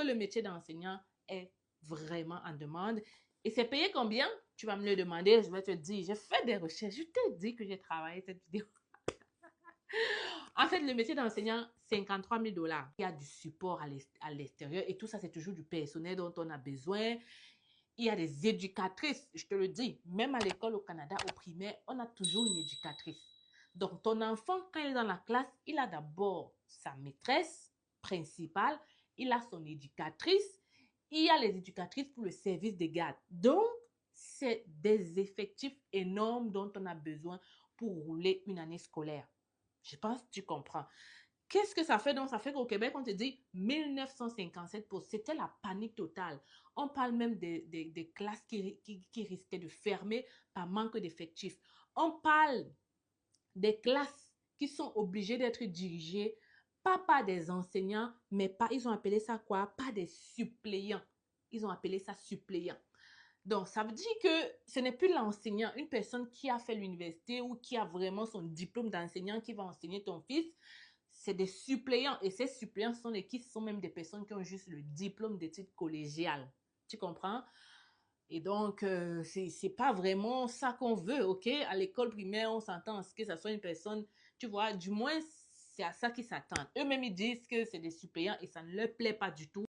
le métier d'enseignant est vraiment en demande. Et c'est payé combien? Tu vas me le demander, je vais te dire. J'ai fait des recherches, je t'ai dit que j'ai travaillé cette vidéo. En fait, le métier d'enseignant, 53 000 $. Il y a du support à l'extérieur et tout ça, c'est toujours du personnel dont on a besoin. Il y a des éducatrices, je te le dis. Même à l'école au Canada, au primaire, on a toujours une éducatrice. Donc, ton enfant, quand il est dans la classe, il a d'abord sa maîtresse principale, il a son éducatrice, il y a les éducatrices pour le service des gardes. Donc, c'est des effectifs énormes dont on a besoin pour rouler une année scolaire. Je pense que tu comprends. Qu'est-ce que ça fait donc? Ça fait qu'au Québec, on te dit 1957 postes. C'était la panique totale. On parle même des classes qui risquaient de fermer par manque d'effectifs. On parle des classes qui sont obligées d'être dirigées pas par des enseignants, mais ils ont appelé ça quoi? Pas des suppléants. Ils ont appelé ça suppléants. Donc, ça veut dire que ce n'est plus l'enseignant, une personne qui a fait l'université ou qui a vraiment son diplôme d'enseignant qui va enseigner ton fils. C'est des suppléants. Et ces suppléants sont même des personnes qui ont juste le diplôme d'études collégiales. Tu comprends? Et donc, c'est pas vraiment ça qu'on veut, OK? À l'école primaire, on s'entend à ce que ça soit une personne, tu vois, du moins, c'est à ça qu'ils s'attendent. Eux-mêmes, ils disent que c'est des suppléants et ça ne leur plaît pas du tout.